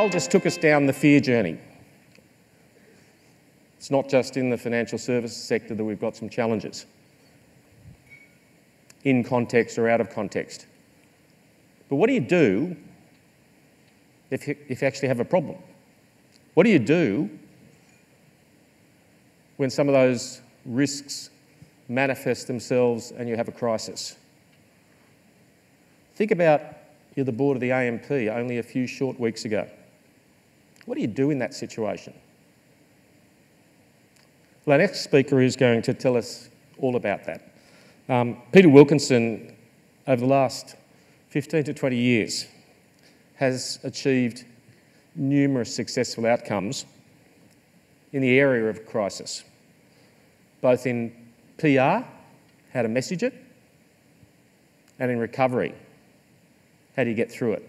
Joel just took us down the fear journey. It's not just in the financial services sector that we've got some challenges, in context or out of context. But what do you do if you actually have a problem? What do you do when some of those risks manifest themselves and you have a crisis? Think about you're the board of the AMP only a few short weeks ago. What do you do in that situation? Well, our next speaker is going to tell us all about that. Peter Wilkinson, over the last 15 to 20 years, has achieved numerous successful outcomes in the area of crisis, both in PR, how to message it, and in recovery, how do you get through it.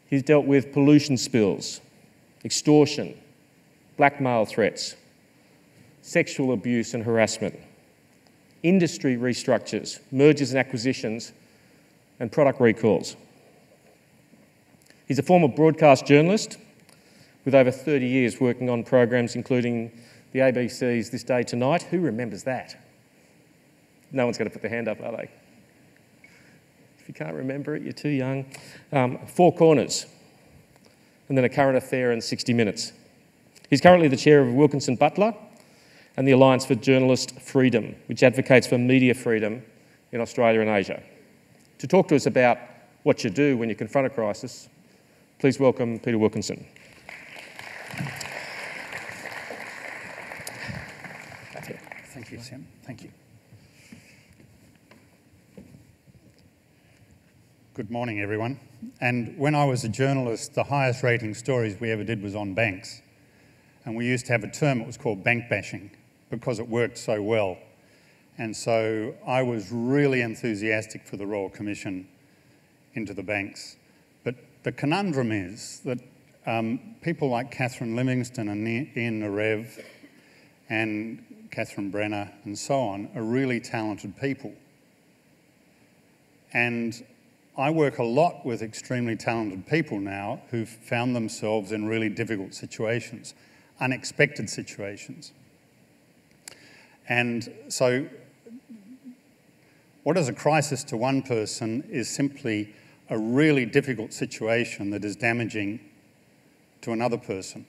He's dealt with pollution spills, extortion, blackmail threats, sexual abuse and harassment, industry restructures, mergers and acquisitions, and product recalls. He's a former broadcast journalist with over 30 years working on programs including the ABC's This Day Tonight. Who remembers that? No one's going to put their hand up, are they? If you can't remember it, you're too young. Four Corners, and then A Current Affair in 60 Minutes. He's currently the chair of Wilkinson Butler and the Alliance for Journalist Freedom, which advocates for media freedom in Australia and Asia. To talk to us about what you do when you confront a crisis, please welcome Peter Wilkinson. Thank you, Sam. Thank you. Good morning, everyone. And when I was a journalist, the highest rating stories we ever did was on banks. And we used to have a term, it was called bank bashing, because it worked so well. And so I was really enthusiastic for the Royal Commission into the banks. But the conundrum is that people like Catherine Livingstone and Ian Narev and Catherine Brenner and so on are really talented people. And I work a lot with extremely talented people now who've found themselves in really difficult situations, unexpected situations. And so what is a crisis to one person is simply a really difficult situation that is damaging to another person.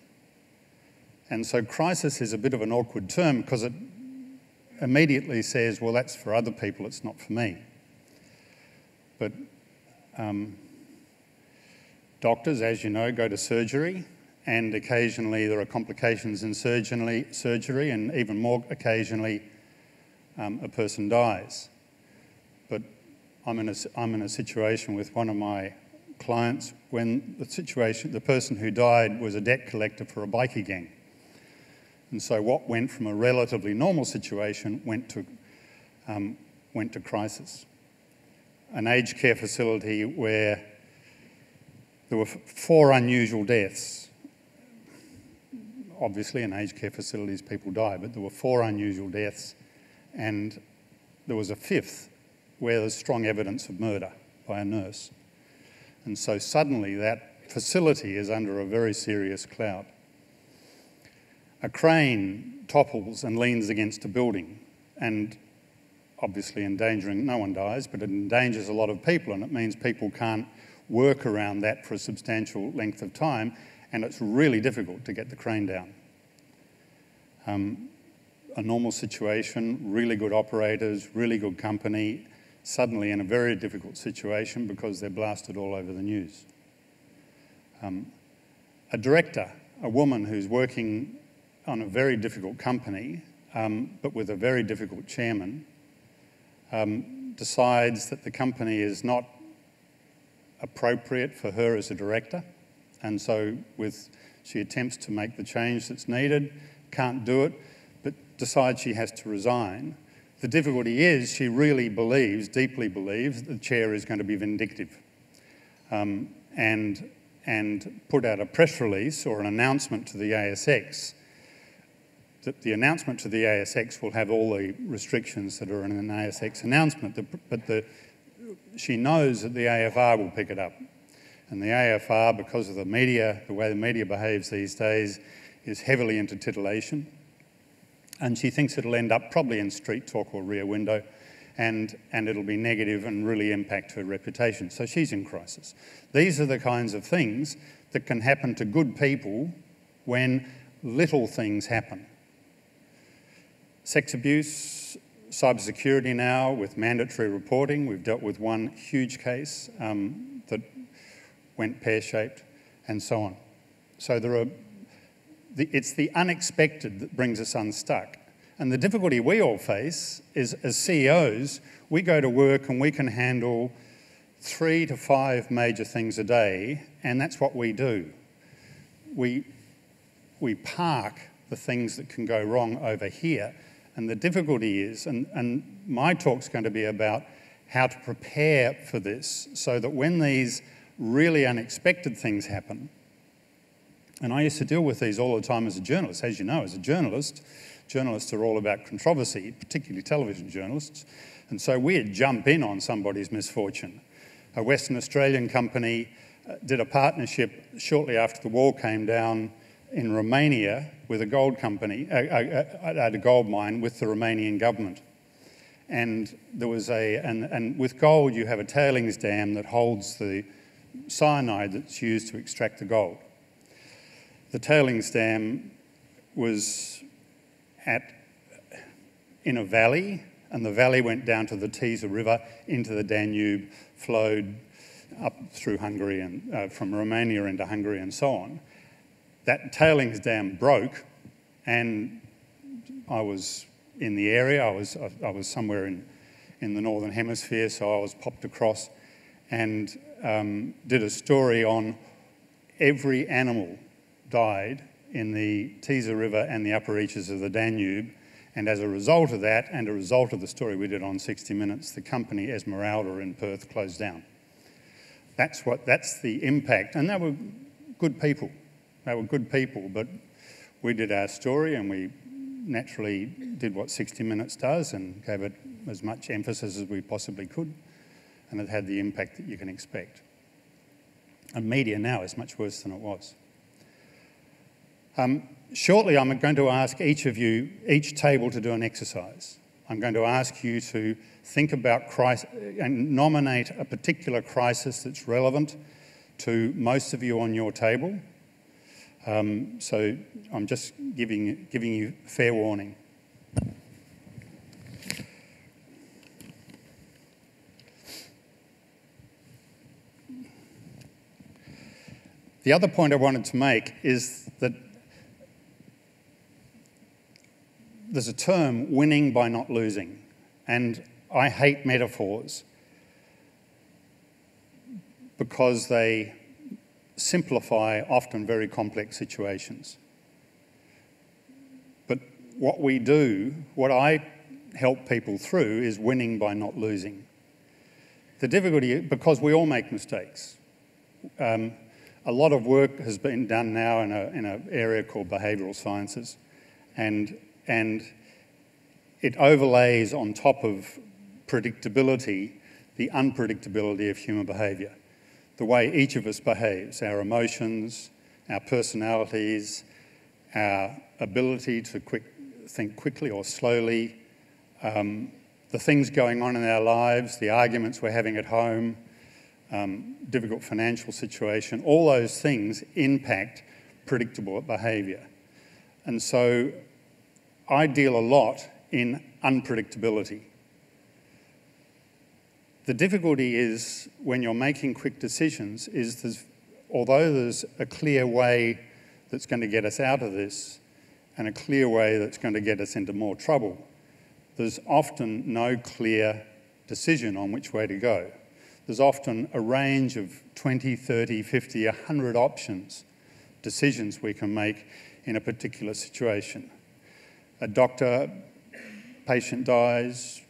And so crisis is a bit of an awkward term because it immediately says, well, that's for other people, it's not for me. But doctors, as you know, go to surgery, and occasionally there are complications in surgery, and even more occasionally a person dies. But I'm in a situation with one of my clients when the person who died was a debt collector for a bikie gang. And so what went from a relatively normal situation went to crisis. An aged care facility where there were 4 unusual deaths. Obviously, in aged care facilities, people die, but there were 4 unusual deaths, and there was a 5th where there's strong evidence of murder by a nurse. And so suddenly that facility is under a very serious cloud. A crane topples and leans against a building, and obviously endangering, no one dies, but it endangers a lot of people, and it means people can't work around that for a substantial length of time, and it's really difficult to get the crane down. A normal situation, really good operators, really good company, suddenly in a very difficult situation because they're blasted all over the news. A director, a woman who's working on a very difficult company, but with a very difficult chairman, decides that the company is not appropriate for her as a director, and so she attempts to make the change that's needed, can't do it, but decides she has to resign. The difficulty is she really believes, deeply believes, that the chair is going to be vindictive and put out a press release or an announcement to the ASX. That the announcement to the ASX will have all the restrictions that are in an ASX announcement, but she knows that the AFR will pick it up. And the AFR, because of the media, the way the media behaves these days, is heavily into titillation. And she thinks it'll end up probably in Street Talk or Rear Window, and it'll be negative and really impact her reputation. So she's in crisis. These are the kinds of things that can happen to good people when little things happen. Sex abuse, cybersecurity now with mandatory reporting. We've dealt with one huge case that went pear-shaped, and so on. So it's the unexpected that brings us unstuck. And the difficulty we all face is, as CEOs, we go to work and we can handle 3 to 5 major things a day, and that's what we do. We park the things that can go wrong over here. And the difficulty is, and my talk's going to be about how to prepare for this so that when these really unexpected things happen, and I used to deal with these all the time as a journalist. As you know, as a journalist, journalists are all about controversy, particularly television journalists. And so we'd jump in on somebody's misfortune. A Western Australian company did a partnership shortly after the wall came down in Romania with a gold company, at a gold mine with the Romanian government. And there was and with gold you have a tailings dam that holds the cyanide that's used to extract the gold. The tailings dam was in a valley, and the valley went down to the Tisa River into the Danube, flowed up through Hungary and from Romania into Hungary and so on. That tailings dam broke, and I was in the area. I was somewhere in the Northern Hemisphere, so I was popped across and did a story on every animal died in the Tisa River and the upper reaches of the Danube. And as a result of that, and a result of the story we did on 60 Minutes, the company Esmeralda in Perth closed down. That's the impact. And they were good people. They were good people, but we did our story and we naturally did what 60 Minutes does and gave it as much emphasis as we possibly could. And it had the impact that you can expect. And media now is much worse than it was. Shortly, I'm going to ask each of you, each table, to do an exercise. I'm going to ask you to think about crisis and nominate a particular crisis that's relevant to most of you on your table. So I'm just giving you fair warning. The other point I wanted to make is that there's a term, winning by not losing, and I hate metaphors because they simplify often very complex situations. But what we do, what I help people through, is winning by not losing. The difficulty, because we all make mistakes. A lot of work has been done now in an area called behavioural sciences, and it overlays on top of predictability the unpredictability of human behaviour. The way each of us behaves, our emotions, our personalities, our ability to think quickly or slowly, the things going on in our lives, the arguments we're having at home, difficult financial situation, all those things impact predictable behaviour. And so I deal a lot in unpredictability. The difficulty is when you're making quick decisions is although there's a clear way that's going to get us out of this and a clear way that's going to get us into more trouble, there's often no clear decision on which way to go. There's often a range of 20, 30, 50, 100 options, decisions we can make in a particular situation. A doctor, patient dies,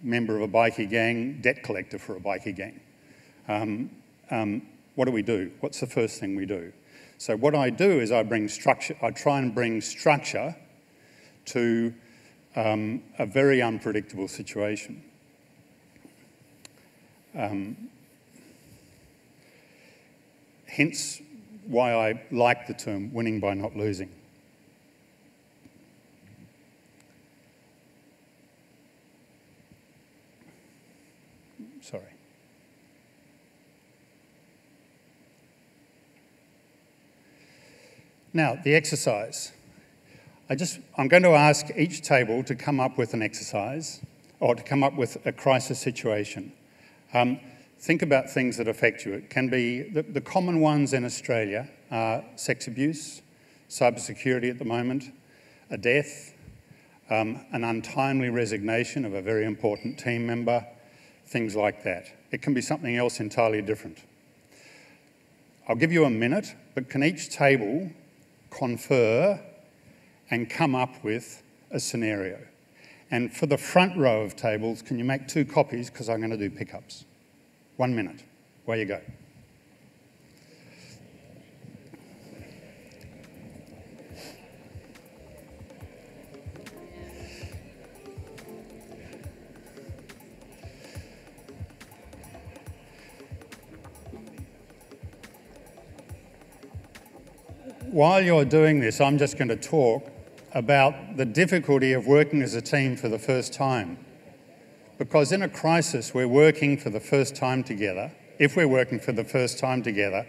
member of a bikie gang, debt collector for a bikie gang. What do we do? What's the first thing we do? So what I do is I try and bring structure to a very unpredictable situation. hence why I like the term winning by not losing. Sorry. Now, the exercise. I'm going to ask each table to come up with an exercise or to come up with a crisis situation. Think about things that affect you. It can be, the common ones in Australia are sex abuse, cybersecurity at the moment, a death, an untimely resignation of a very important team member, things like that. It can be something else entirely different. I'll give you a minute, but can each table confer and come up with a scenario? And for the front row of tables, can you make 2 copies, because I'm going to do pickups. 1 minute. Away you go. While you're doing this, I'm just going to talk about the difficulty of working as a team for the first time. Because in a crisis, we're working for the first time together. If we're working for the first time together,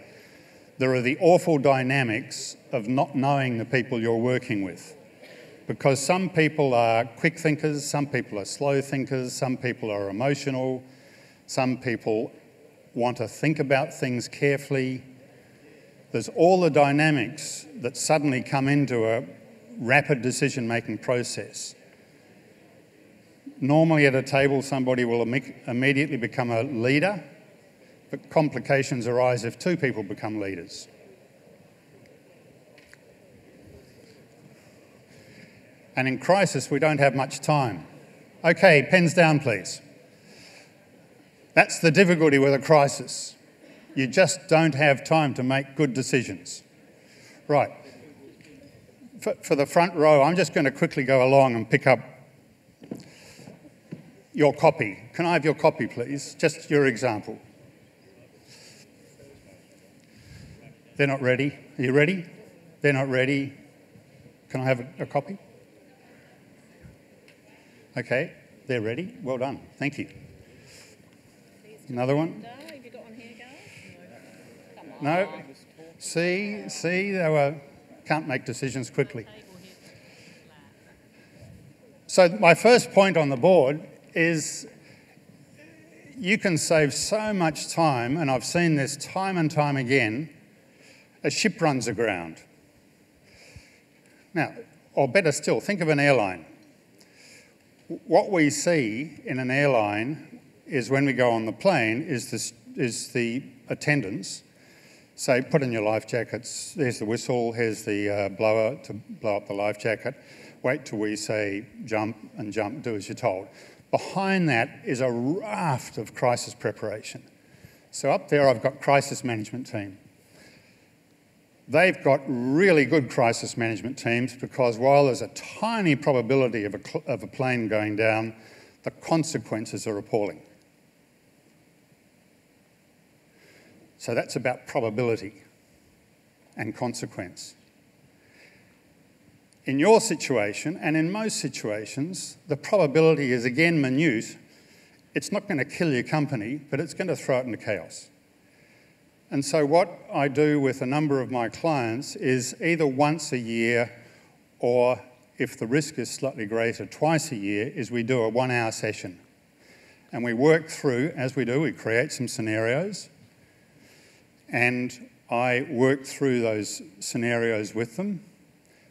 there are the awful dynamics of not knowing the people you're working with. Because some people are quick thinkers, some people are slow thinkers, some people are emotional, some people want to think about things carefully. There's all the dynamics that suddenly come into a rapid decision-making process. Normally at a table, somebody will immediately become a leader, but complications arise if 2 people become leaders. And in crisis, we don't have much time. Okay, pens down, please. That's the difficulty with a crisis. You just don't have time to make good decisions. Right. For the front row, I'm just going to quickly go along and pick up your copy. Can I have your copy, please? Just your example. They're not ready. Are you ready? They're not ready. Can I have a copy? Okay, they're ready. Well done. Thank you. Another one? Have you got one here, Gareth? No. See, they can't make decisions quickly. So my first point on the board is you can save so much time, and I've seen this time and time again. A ship runs aground. Now, or better still, think of an airline. What we see in an airline is when we go on the plane is the attendants say, put in your life jackets, there's the whistle, here's the blower to blow up the life jacket, wait till we say jump, and jump, do as you're told. Behind that is a raft of crisis preparation. So up there I've got crisis management team. They've got really good crisis management teams because while there's a tiny probability of a plane going down, the consequences are appalling. So that's about probability and consequence. In your situation, and in most situations, the probability is again minute. It's not going to kill your company, but it's going to throw it into chaos. And so what I do with a number of my clients is either once a year or, if the risk is slightly greater, twice a year, is we do a 1-hour session. And we work through, as we do, we create some scenarios, and I work through those scenarios with them,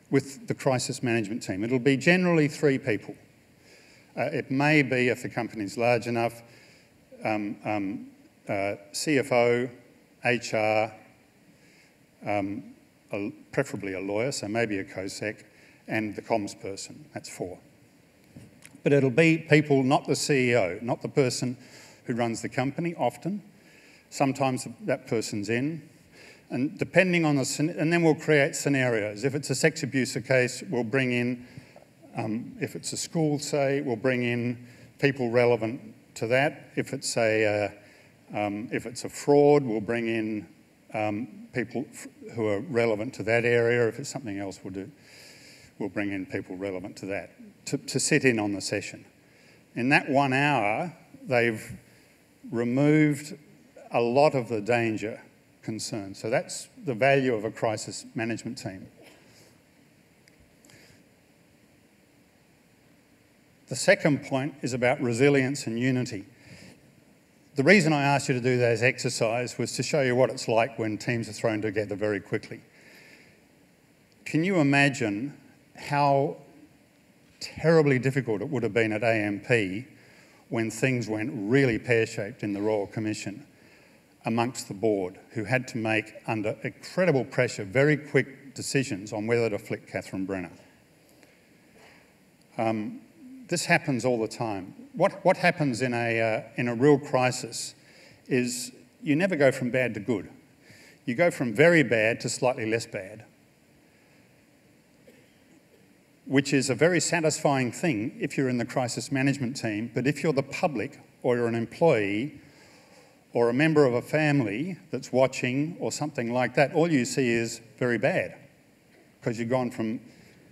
with the crisis management team. It'll be generally 3 people. It may be, if the company's large enough, CFO, HR, preferably a lawyer, so maybe a COSEC, and the comms person. That's 4. But it'll be people, not the CEO, not the person who runs the company often. Sometimes that person's in. And depending on and then we'll create scenarios. If it's a sex abuse case, we'll bring in, if it's a school, say, we'll bring in people relevant to that. If it's a fraud, we'll bring in people who are relevant to that area. If it's something else, we'll bring in people relevant to that, to sit in on the session. In that 1 hour, they've removed a lot of the danger concerns. So that's the value of a crisis management team. The second point is about resilience and unity. The reason I asked you to do that as exercise was to show you what it's like when teams are thrown together very quickly. Can you imagine how terribly difficult it would have been at AMP when things went really pear-shaped in the Royal Commission amongst the board, who had to make, under incredible pressure, very quick decisions on whether to flick Catherine Brenner? This happens all the time. What happens in a real crisis is you never go from bad to good. You go from very bad to slightly less bad, which is a very satisfying thing if you're in the crisis management team. But if you're the public, or you're an employee, or a member of a family that's watching, or something like that, all you see is very bad, because you've gone from,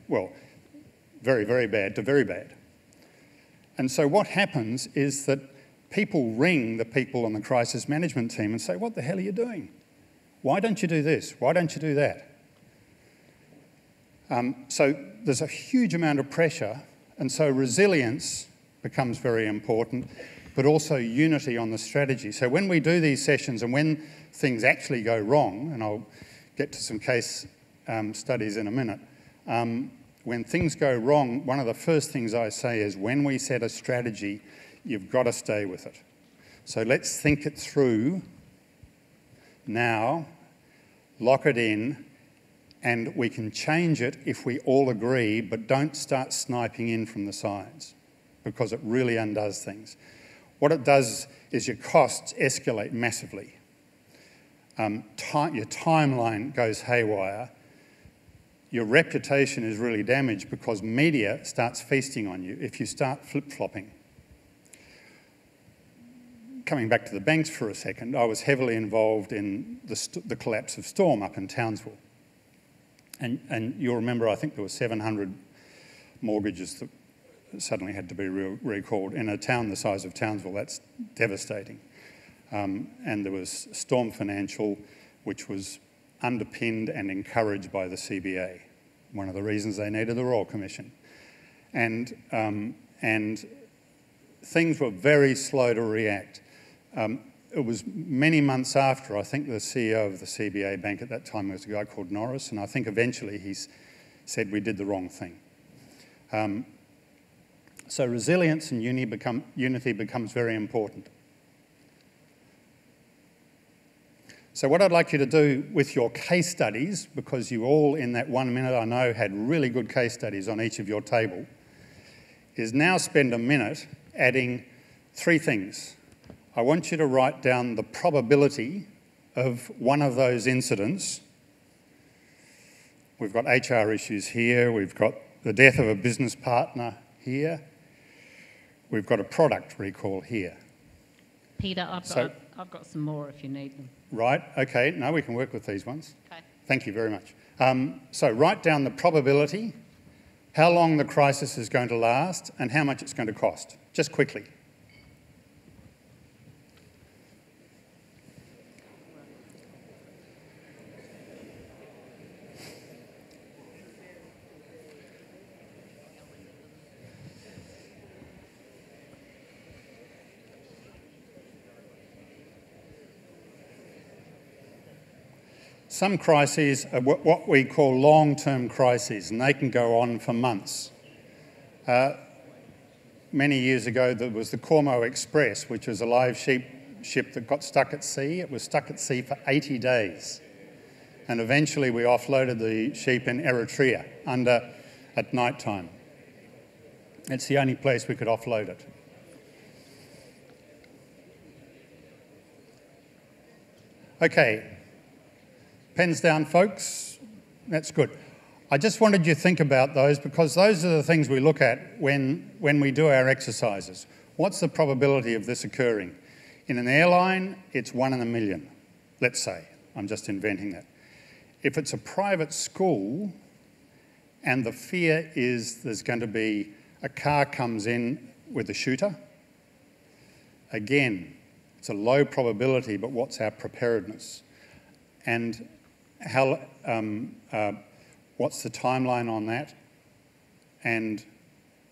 well, very, very bad to very bad. And so what happens is that people ring the people on the crisis management team and say, what the hell are you doing? Why don't you do this? Why don't you do that? So there's a huge amount of pressure, and so resilience becomes very important, but also unity on the strategy. So when we do these sessions and when things actually go wrong, and I'll get to some case studies in a minute, when things go wrong, one of the first things I say is, when we set a strategy, you've got to stay with it. So let's think it through now, lock it in, and we can change it if we all agree, but don't start sniping in from the sides, because it really undoes things. What it does is your costs escalate massively. Your timeline goes haywire. Your reputation is really damaged because media starts feasting on you if you start flip-flopping. Coming back to the banks for a second, I was heavily involved in the collapse of Storm up in Townsville. And you'll remember, I think there were 700 mortgages that suddenly had to be recalled. In a town the size of Townsville, that's devastating. And there was Storm Financial, which was underpinned and encouraged by the CBA, one of the reasons they needed the Royal Commission. And things were very slow to react. It was many months after, I think the CEO of the CBA bank at that time was a guy called Norris, and I think eventually he said we did the wrong thing. So resilience and unity becomes very important. So what I'd like you to do with your case studies, because you all in that 1 minute I know had really good case studies on each of your table, is now spend a minute adding 3 things. I want you to write down the probability of one of those incidents. We've got HR issues here, we've got the death of a business partner here, we've got a product recall here. Peter, I've got some more if you need them. Right, okay, no, we can work with these ones. Okay. Thank you very much. So write down the probability, how long the crisis is going to last, and how much it's going to cost, just quickly. Some crises are what we call long-term crises, and they can go on for months. Many years ago, there was the Cormo Express, which was a live ship that got stuck at sea. It was stuck at sea for 80 days. And eventually we offloaded the sheep in Eritrea at night time. It's the only place we could offload it. Okay. Pens down, folks. That's good. I just wanted you to think about those, because those are the things we look at when we do our exercises. What's the probability of this occurring? In an airline, it's 1 in a million, let's say. I'm just inventing that. If it's a private school and the fear is there's going to be a car comes in with a shooter, again, it's a low probability, but what's our preparedness? And how, what's the timeline on that? And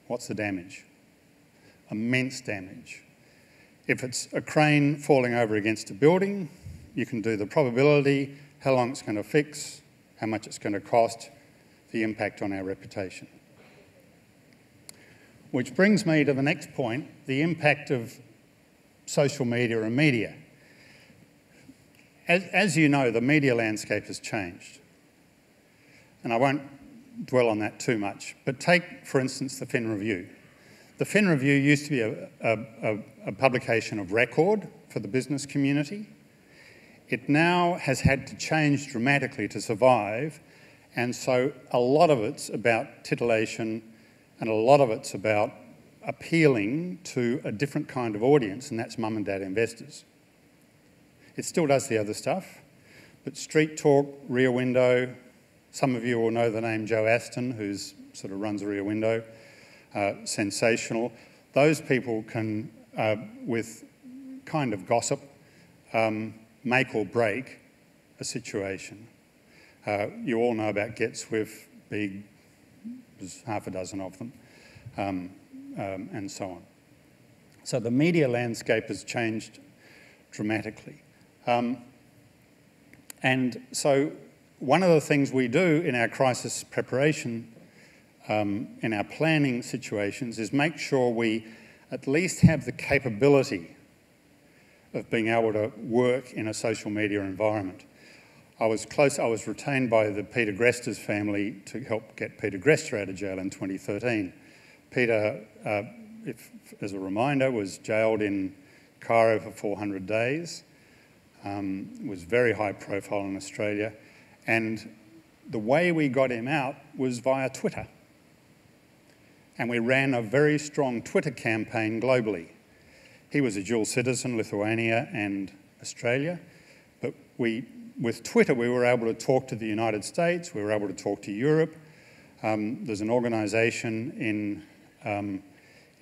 what's the damage? Immense damage. If it's a crane falling over against a building, you can do the probability, how long it's going to fix, how much it's going to cost, the impact on our reputation. Which brings me to the next point, the impact of social media and media. As you know, the media landscape has changed. And I won't dwell on that too much, but take, for instance, the Fin Review. The Fin Review used to be a publication of record for the business community. It now has had to change dramatically to survive, and so a lot of it's about titillation and a lot of it's about appealing to a different kind of audience, and that's mum and dad investors. It still does the other stuff, but Street Talk, Rear Window, some of you will know the name Joe Aston, who's sort of runs Rear Window, sensational. Those people can, with kind of gossip, make or break a situation. You all know about Get Swift, Big, there's half a dozen of them, and so on. So the media landscape has changed dramatically. And so one of the things we do in our crisis preparation, in our planning situations, is make sure we at least have the capability of being able to work in a social media environment. I was retained by the Peter Grester's family to help get Peter Grester out of jail in 2013. Peter, as a reminder, was jailed in Cairo for 400 days, was very high profile in Australia, and the way we got him out was via Twitter. And we ran a very strong Twitter campaign globally. He was a dual citizen, Lithuania and Australia, but with Twitter we were able to talk to the United States, we were able to talk to Europe. There's an organisation in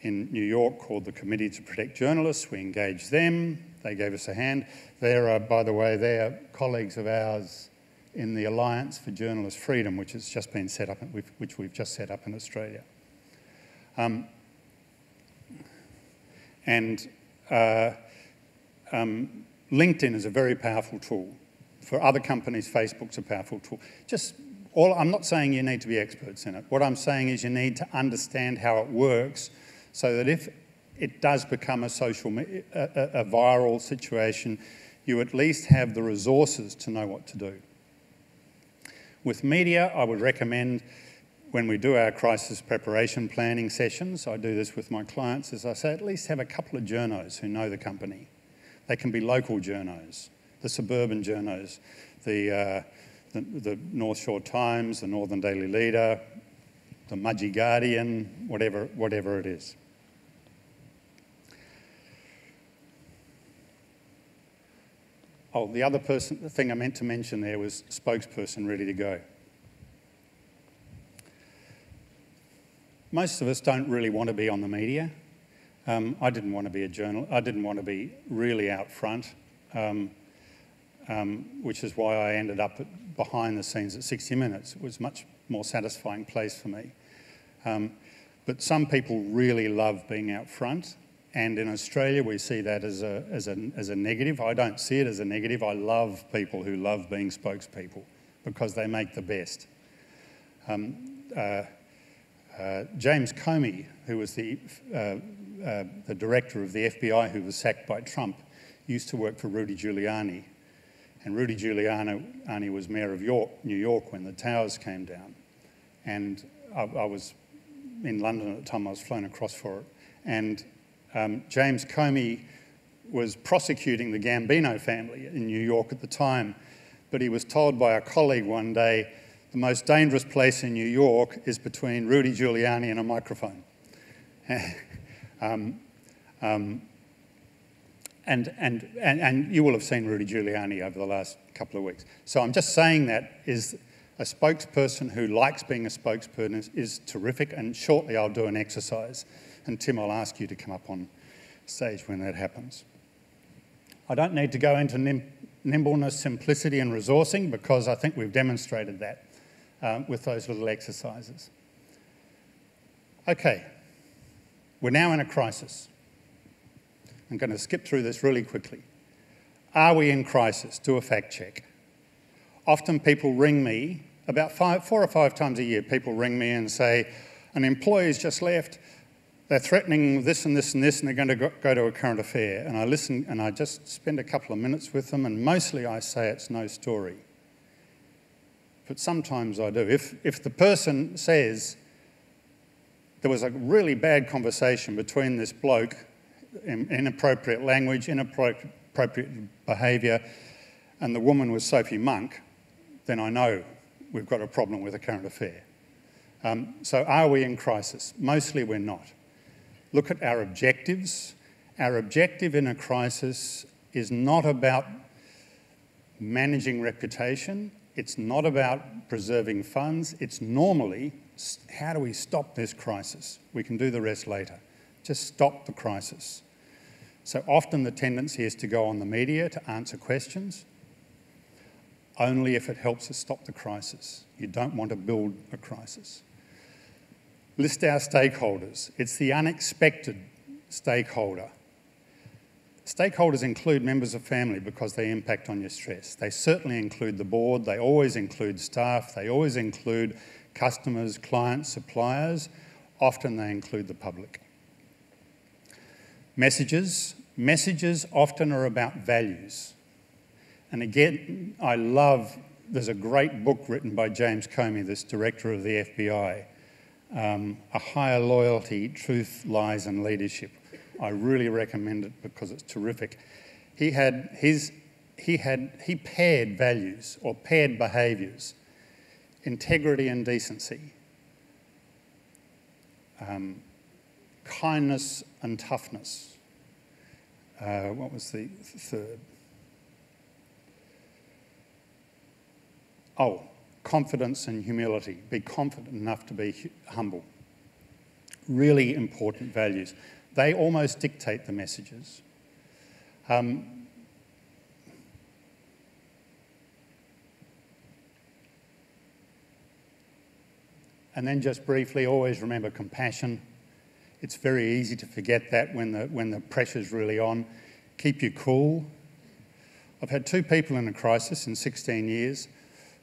New York called the Committee to Protect Journalists. We engaged them, they gave us a hand. They're, by the way, they're colleagues of ours in the Alliance for Journalist Freedom, which has just been set up, which we've just set up in Australia. LinkedIn is a very powerful tool. For other companies, Facebook's a powerful tool. I'm not saying you need to be experts in it. What I'm saying is you need to understand how it works so that if it does become a viral situation, you at least have the resources to know what to do. With media, I would recommend when we do our crisis preparation planning sessions, I do this with my clients, as I say, at least have a couple of journos who know the company. They can be local journos, the suburban journos, the North Shore Times, the Northern Daily Leader, the Mudgee Guardian, whatever it is. Oh, the other thing I meant to mention there was Spokesperson ready to go. Most of us don't really want to be on the media. I didn't want to be a journalist. I didn't want to be really out front, which is why I ended up behind the scenes at 60 Minutes. It was a much more satisfying place for me. But some people really love being out front, and in Australia we see that as a negative. I don't see it as a negative. I love people who love being spokespeople because they make the best. James Comey, who was the director of the FBI who was sacked by Trump, used to work for Rudy Giuliani. And Rudy Giuliani was mayor of New York when the towers came down. And I was in London at the time. I was flown across for it. And James Comey was prosecuting the Gambino family in New York at the time. But he was told by a colleague one day, the most dangerous place in New York is between Rudy Giuliani and a microphone. And you will have seen Rudy Giuliani over the last couple of weeks. So I'm just saying that is a spokesperson who likes being a spokesperson is terrific, and shortly I'll do an exercise, and Tim, I'll ask you to come up on stage when that happens. I don't need to go into nimbleness, simplicity and resourcing because I think we've demonstrated that with those little exercises. Okay, we're now in a crisis. I'm going to skip through this really quickly. Are we in crisis? Do a fact check. Often people ring me, about 4 or 5 times a year, people ring me and say, an employee's just left, they're threatening this and this and this, and they're going to go to a current affair. And I listen and I just spend a couple of minutes with them, and mostly I say it's no story. But sometimes I do. If the person says there was a really bad conversation between this bloke, inappropriate language, inappropriate behaviour, and the woman was Sophie Monk, then I know we've got a problem with a current affair. So are we in crisis? Mostly we're not. Look at our objectives. Our objective in a crisis is not about managing reputation. It's not about preserving funds. It's normally, how do we stop this crisis? We can do the rest later. Just stop the crisis. So often the tendency is to go on the media to answer questions, only if it helps us stop the crisis. You don't want to build a crisis. List our stakeholders. It's the unexpected stakeholder. Stakeholders include members of family because they impact on your stress. They certainly include the board. They always include staff. They always include customers, clients, suppliers. Often they include the public. Messages. Messages often are about values. And again, there's a great book written by James Comey, this director of the FBI, A Higher Loyalty, Truth, Lies and Leadership. I really recommend it because it's terrific. He paired values or paired behaviours, integrity and decency, kindness and toughness. What was the third? Oh, confidence and humility. Be confident enough to be humble. Really important values. They almost dictate the messages. And then just briefly, always remember compassion. It's very easy to forget that when the pressure's really on. Keep you cool. I've had 2 people in a crisis in 16 years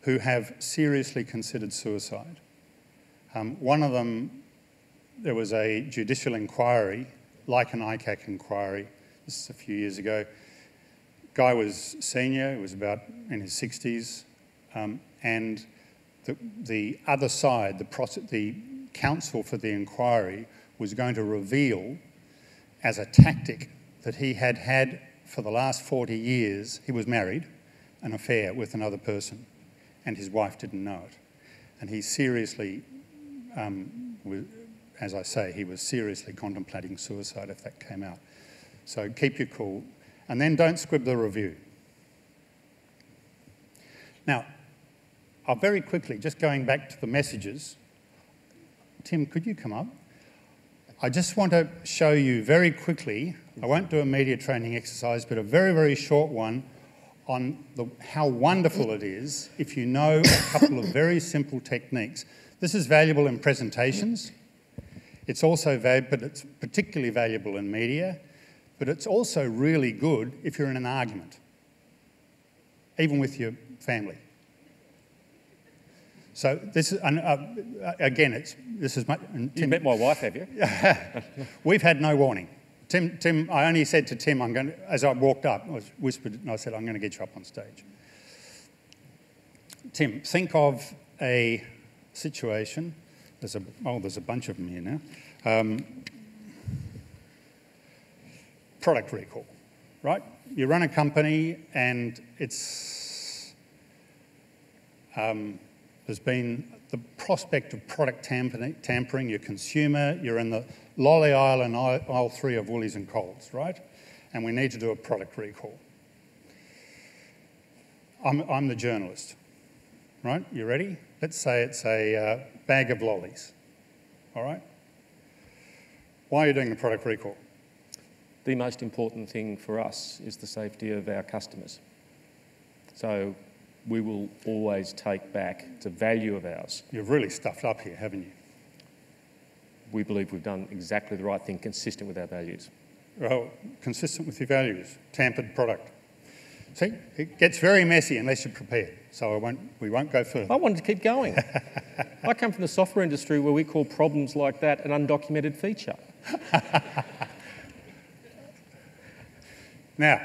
who have seriously considered suicide. One of them, there was a judicial inquiry, like an ICAC inquiry, this is a few years ago. Guy was senior, he was about in his 60s, and the other side, the counsel for the inquiry, was going to reveal as a tactic that he had had for the last 40 years, he was married, an affair with another person, and his wife didn't know it. And he seriously, as I say, he was seriously contemplating suicide if that came out. So keep your cool. And then don't squib the review. Now, I'll very quickly, just going back to the messages. Tim, could you come up? I just want to show you very quickly, I won't do a media training exercise, but a very, very short one on how wonderful it is if you know a couple of very simple techniques. This is valuable in presentations. It's also valuable, but it's particularly valuable in media, but it's also really good if you're in an argument, even with your family. So this is, again, this is my... Tim, you met my wife, have you? We've had no warning. Tim, I only said to Tim, as I walked up, I whispered and I said, I'm going to get you up on stage. Tim, think of a situation, there's a bunch of them here now. Product recall, right? You run a company and it's, there's There's been the prospect of product tampering, you're a consumer, you're in the lolly aisle and aisle 3 of Woolies and Coles, right? And we need to do a product recall. I'm the journalist, right? You ready? Let's say it's a bag of lollies, all right? Why are you doing a product recall? The most important thing for us is the safety of our customers. So we will always take back, it's a value of ours. You've really stuffed up here, haven't you? We believe we've done exactly the right thing, consistent with our values. Well, consistent with your values, tampered product. See, it gets very messy unless you're prepared, so we won't go further. I wanted to keep going. I come from the software industry where we call problems like that an undocumented feature. Now,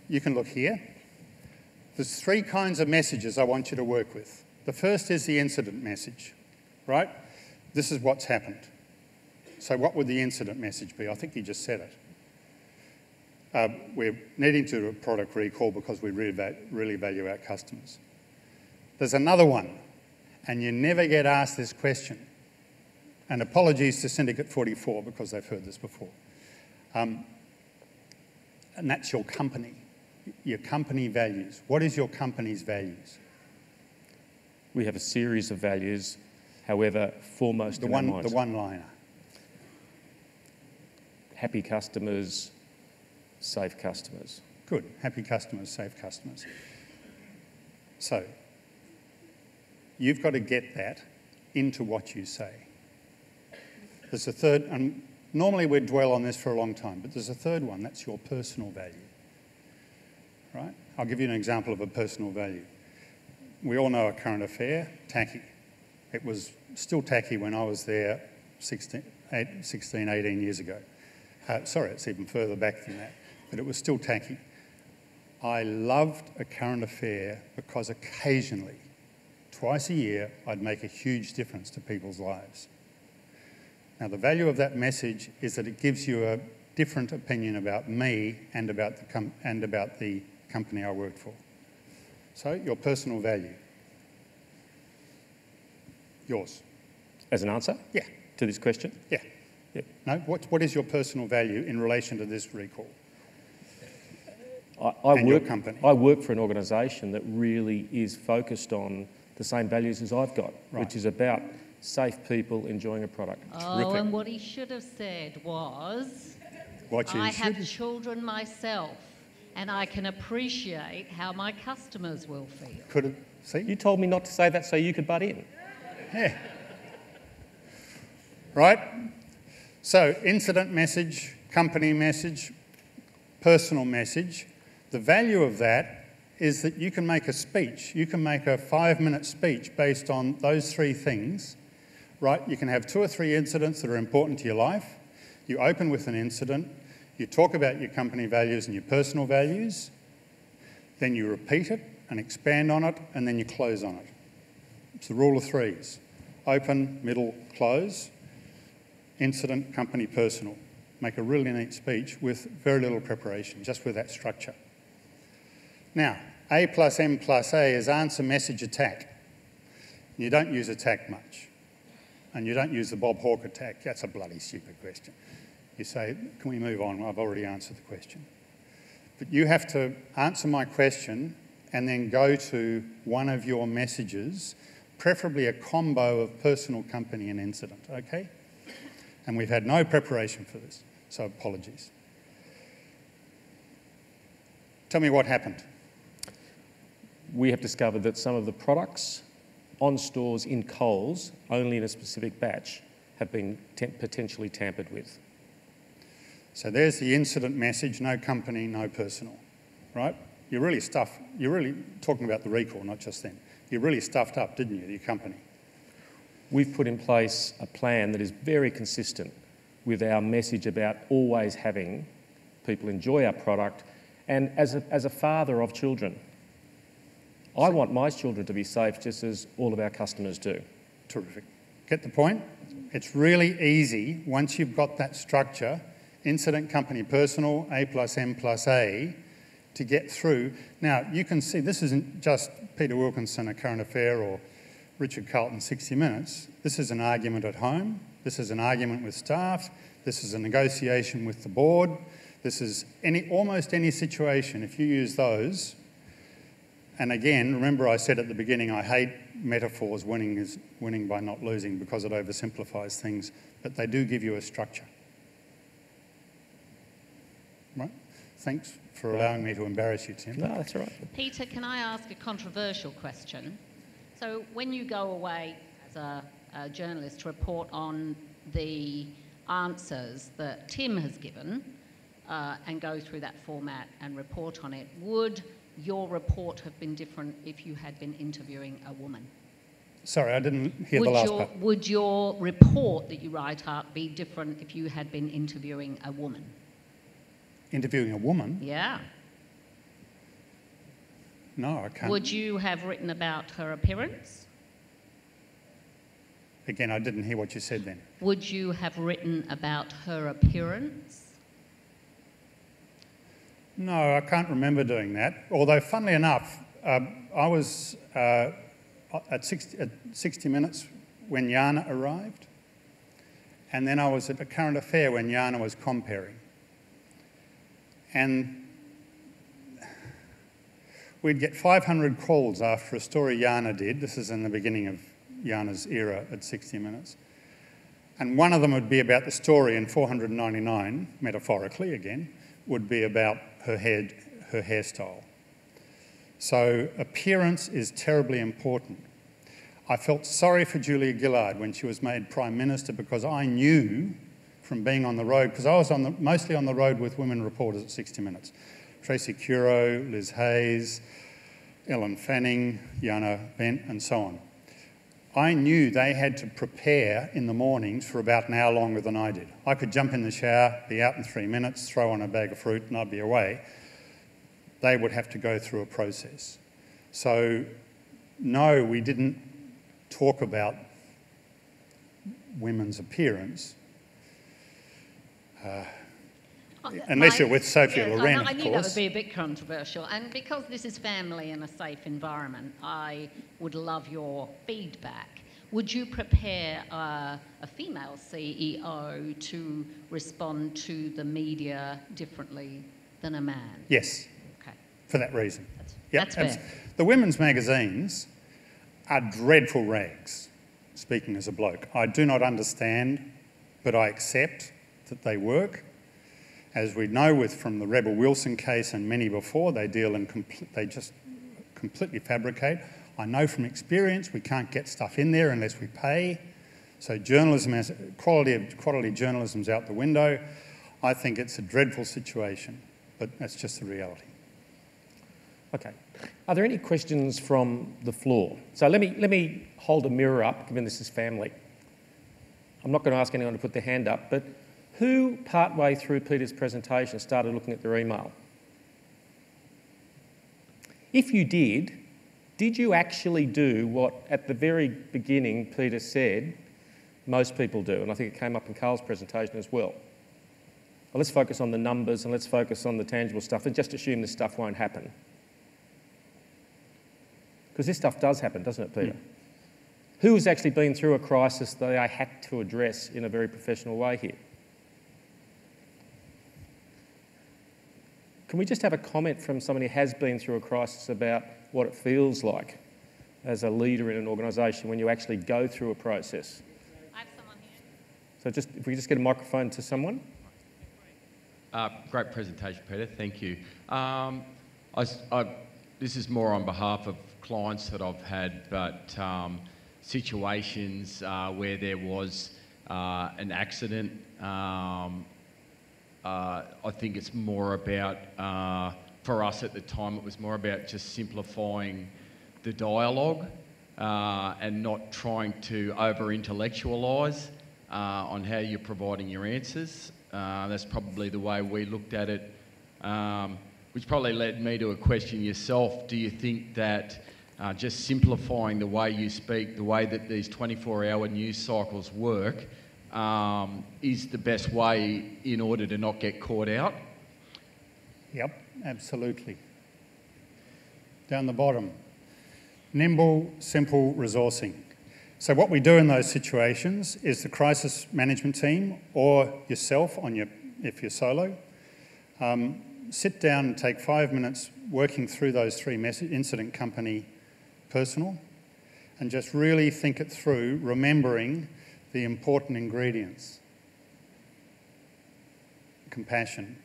you can look here. There's 3 kinds of messages I want you to work with. The first is the incident message, right? This is what's happened. So what would the incident message be? I think you just said it. We're needing to do a product recall because we really value our customers. There's another one, and you never get asked this question. And apologies to Syndicate 44 because they've heard this before. And that's your company values. What is your company's values? We have a series of values, however, foremost in our minds. The one-liner. Happy customers, safe customers. Good. Happy customers, safe customers. So, you've got to get that into what you say. There's a third, and normally we'd dwell on this for a long time, but there's a third one, that's your personal value. Right? I'll give you an example of a personal value. We all know a current affair, tacky. It was still tacky when I was there 16, 18 years ago. Sorry, it's even further back than that, but it was still tacky. I loved a current affair because occasionally, twice a year, I'd make a huge difference to people's lives. Now, the value of that message is that it gives you a different opinion about me and about the company I worked for. So, your personal value. Yours. As an answer? Yeah. To this question? Yeah. Yep. No, what is your personal value in relation to this recall? Your company? I work for an organisation that really is focused on the same values as I've got, right, which is about safe people enjoying a product. Oh, terrific. And what he should have said was, I have children myself, and I can appreciate how my customers will feel. Could have, see? You told me not to say that so you could butt in. Yeah. Right? So, incident message, company message, personal message. The value of that is that you can make a speech. You can make a 5-minute speech based on those 3 things, right? You can have 2 or 3 incidents that are important to your life. You open with an incident. You talk about your company values and your personal values. Then you repeat it and expand on it, and then you close on it. It's the rule of 3s. Open, middle, close. Incident, company, personal. Make a really neat speech with very little preparation, just with that structure. Now, A plus M plus A is answer, message, attack. You don't use attack much. And you don't use the Bob Hawke attack. That's a bloody stupid question. You say, can we move on? I've already answered the question. But you have to answer my question and then go to one of your messages, preferably a combo of personal, company and incident, okay? And we've had no preparation for this, so apologies. Tell me what happened. We have discovered that some of the products on stores in Coles, only in a specific batch, have been potentially tampered with. So there's the incident message, no company, no personal, right? You're really talking about the recall, not just them. You really stuffed up, didn't you, your company? We've put in place a plan that is very consistent with our message about always having people enjoy our product. And as a father of children, I want my children to be safe just as all of our customers do. Terrific. Get the point? It's really easy once you've got that structure, incident, company, personal, A plus M plus A, to get through. Now, you can see this isn't just Peter Wilkinson, A Current Affair, or Richard Carlton, 60 Minutes. This is an argument at home. This is an argument with staff. This is a negotiation with the board. This is almost any situation. If you use those, and again, remember I said at the beginning, I hate metaphors, winning is winning by not losing, because it oversimplifies things, but they do give you a structure. Right? Thanks for allowing me to embarrass you, Tim. No, that's all right. Peter, can I ask a controversial question? So when you go away as a journalist to report on the answers that Tim has given and go through that format and report on it, would your report have been different if you had been interviewing a woman? Sorry, I didn't hear the last part. Would your report that you write up be different if you had been interviewing a woman? Interviewing a woman? Yeah. No, I can't. Would you have written about her appearance? Again, I didn't hear what you said then. Would you have written about her appearance? No, I can't remember doing that. Although, funnily enough, I was at 60 Minutes when Jana arrived, and then I was at A Current Affair when Jana was comparing. And we'd get 500 calls after a story Jana did. This is in the beginning of Jana's era at 60 Minutes. And one of them would be about the story, and 499, metaphorically again, would be about her hairstyle. So appearance is terribly important. I felt sorry for Julia Gillard when she was made Prime Minister, because I knew from being on the road, because I was mostly on the road with women reporters at 60 Minutes. Tracy Curo, Liz Hayes, Ellen Fanning, Jana Bent, and so on. I knew they had to prepare in the mornings for about an hour longer than I did. I could jump in the shower, be out in 3 minutes, throw on a bag of fruit, and I'd be away. They would have to go through a process. So, no, we didn't talk about women's appearance. Unless you're with Sophia Loren, of course. I knew that would be a bit controversial. And because this is family and a safe environment, I would love your feedback. Would you prepare a female CEO to respond to the media differently than a man? Yes. Okay. For that reason. That's fair. The women's magazines are dreadful rags, speaking as a bloke. I do not understand, but I accept that they work. As we know from the Rebel Wilson case and many before, they just completely fabricate. I know from experience we can't get stuff in there unless we pay. So journalism, quality journalism's out the window. I think it's a dreadful situation, but that's just the reality. Okay. Are there any questions from the floor? So let me hold a mirror up, given this is family. I'm not going to ask anyone to put their hand up, but who, partway through Peter's presentation, started looking at their email? If you did you actually do what, at the very beginning, Peter said most people do? And I think it came up in Carl's presentation as well. Well, let's focus on the numbers and let's focus on the tangible stuff and just assume this stuff won't happen. Because this stuff does happen, doesn't it, Peter? Who has actually been through a crisis that they had to address in a very professional way here? Can we just have a comment from someone who has been through a crisis about what it feels like as a leader in an organisation when you actually go through a process? I have someone here. So if we just get a microphone to someone. Great presentation, Peter. Thank you. This is more on behalf of clients that I've had, but situations where there was an accident. I think it's more about, for us at the time, it was more about just simplifying the dialogue and not trying to over-intellectualise on how you're providing your answers. That's probably the way we looked at it, which probably led me to a question yourself. Do you think that just simplifying the way you speak, the way that these 24-hour news cycles work, is the best way in order to not get caught out? Yep. absolutely. Down the bottom, nimble, simple resourcing. So what we do in those situations is the crisis management team or yourself, if you're solo, sit down and take 5 minutes working through those three incident, company, personal, and just really think it through, remembering the important ingredients. Compassion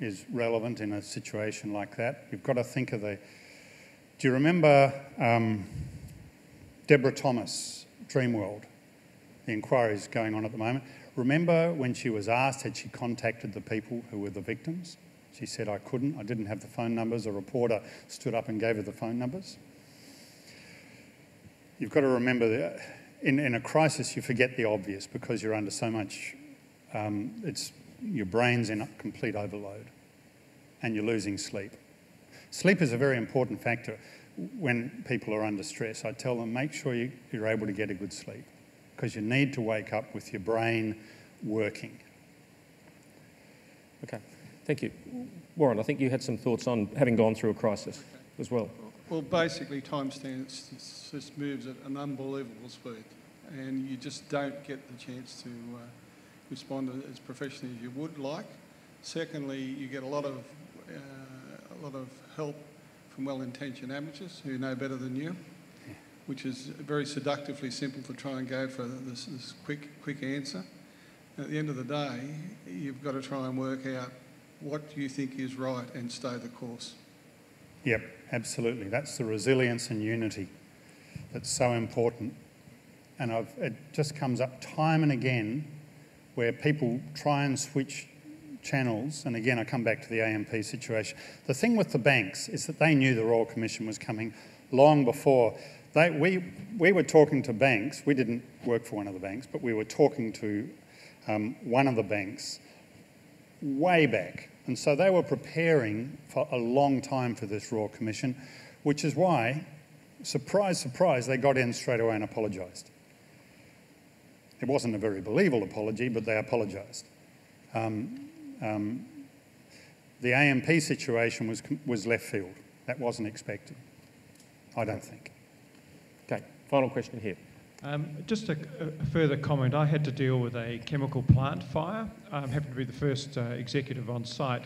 is relevant in a situation like that. You've got to think of do you remember Deborah Thomas, Dreamworld? The inquiry's going on at the moment. Remember when she was asked, had she contacted the people who were the victims? She said, I couldn't, I didn't have the phone numbers. A reporter stood up and gave her the phone numbers. You've got to remember that in a crisis you forget the obvious because you're under so much, your brain's in complete overload and you're losing sleep. Sleep is a very important factor when people are under stress. I tell them, make sure you're able to get a good sleep because you need to wake up with your brain working. Okay, thank you. Warren, I think you had some thoughts on having gone through a crisis as well. Well, basically, timestamps just moves at an unbelievable speed, and you just don't get the chance to respond as professionally as you would like. Secondly, you get a lot of help from well-intentioned amateurs who know better than you, which is very seductively simple to try and go for this quick answer. At the end of the day, you've got to try and work out what you think is right and stay the course. Yep, absolutely. That's the resilience and unity that's so important. And it just comes up time and again where people try and switch channels. And again, I come back to the AMP situation. The thing with the banks is that they knew the Royal Commission was coming long before. We were talking to banks. We didn't work for one of the banks, but we were talking to one of the banks way back. And so they were preparing for a long time for this Royal Commission, which is why, surprise, surprise, they got in straight away and apologised. It wasn't a very believable apology, but they apologised. The AMP situation was left field. That wasn't expected, I don't think. Okay, final question here. Just a further comment. I had to deal with a chemical plant fire. I happened to be the first executive on site.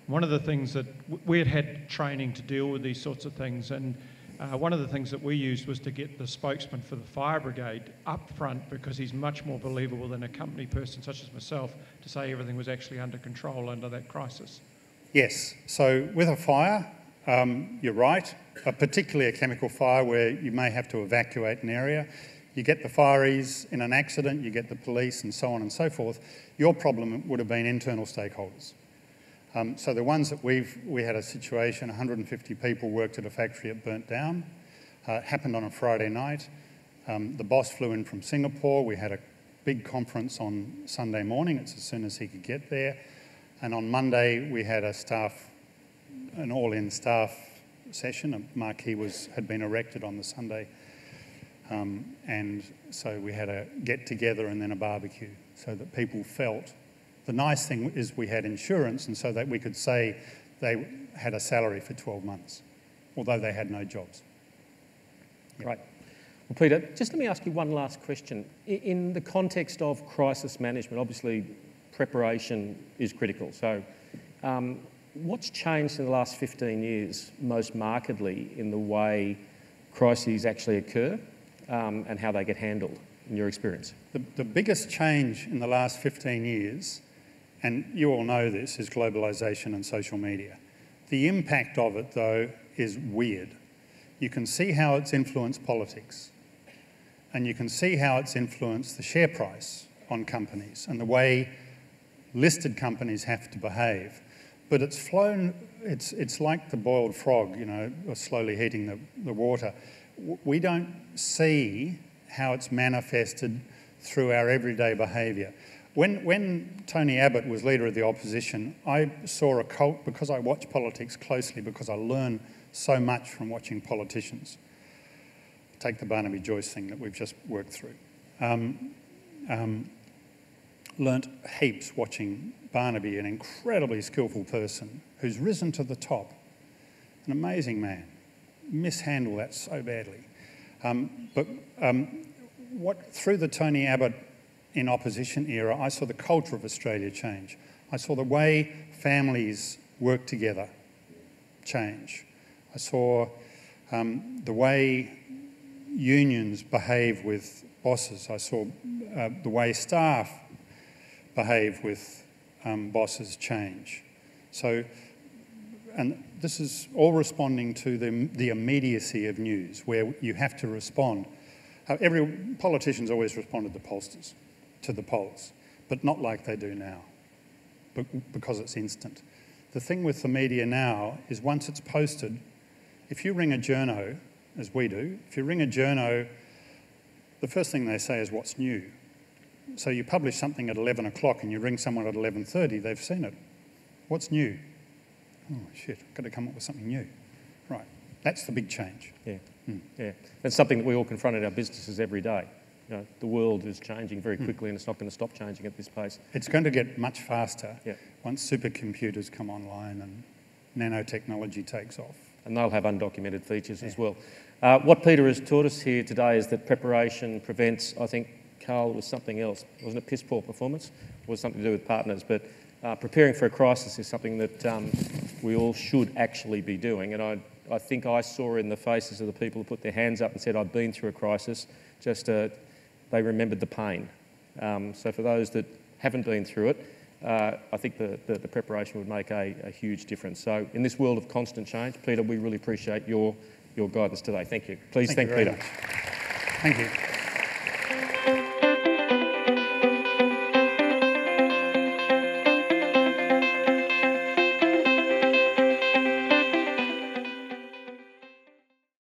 One of the things that we had training to deal with these sorts of things, and one of the things that we used was to get the spokesman for the fire brigade up front because he's much more believable than a company person such as myself to say everything was actually under control under that crisis. Yes. So with a fire, you're right, particularly a chemical fire where you may have to evacuate an area. You get the fireys in an accident, you get the police and so on and so forth. Your problem would have been internal stakeholders. So the ones that we had a situation, 150 people worked at a factory, it burnt down. It happened on a Friday night. The boss flew in from Singapore. We had a big conference on Sunday morning. It's as soon as he could get there. And on Monday, we had an all-in staff session. A marquee had been erected on the Sunday. And so we had a get-together and then a barbecue so that people felt. The nice thing is we had insurance and so that we could say they had a salary for 12 months, although they had no jobs. Yep. Right. Well, Peter, just let me ask you one last question. In the context of crisis management, obviously preparation is critical. So what's changed in the last 15 years most markedly in the way crises actually occur and how they get handled, in your experience? The biggest change in the last 15 years, and you all know this, is globalisation and social media. The impact of it, though, is weird. You can see how it's influenced politics, and you can see how it's influenced the share price on companies and the way listed companies have to behave. But it's like the boiled frog, slowly heating the water. We don't see how it's manifested through our everyday behaviour. When Tony Abbott was Leader of the Opposition, I saw a cult, because I watch politics closely, because I learn so much from watching politicians. Take the Barnaby Joyce thing that we've just worked through. learnt heaps watching Barnaby, an incredibly skillful person who's risen to the top, an amazing man. Mishandled that so badly. Through the Tony Abbott in opposition era, I saw the culture of Australia change. I saw the way families work together change. I saw the way unions behave with bosses. I saw the way staff behave with bosses change. So, and this is all responding to the immediacy of news, where you have to respond. Politicians always responded to pollsters, to the polls, but not like they do now, because it's instant. The thing with the media now is once it's posted, if you ring a journo, as we do, if you ring a journo, the first thing they say is, what's new? So you publish something at 11 o'clock and you ring someone at 11:30, they've seen it. What's new? Oh, shit, I've got to come up with something new. Right, that's the big change. Yeah, yeah. That's something that we all confront in our businesses every day. You know, the world is changing very quickly and it's not going to stop changing at this pace. It's going to get much faster once supercomputers come online and nanotechnology takes off. And they'll have undocumented features as well. What Peter has taught us here today is that preparation prevents, I think, Carl, was something else. Wasn't it piss poor performance? It was something to do with partners. But preparing for a crisis is something that we all should actually be doing. And I think I saw in the faces of the people who put their hands up and said, I've been through a crisis, just they remembered the pain. So for those that haven't been through it, I think the preparation would make a huge difference. So in this world of constant change, Peter, we really appreciate your guidance today. Thank you. Please thank Peter. Thank you.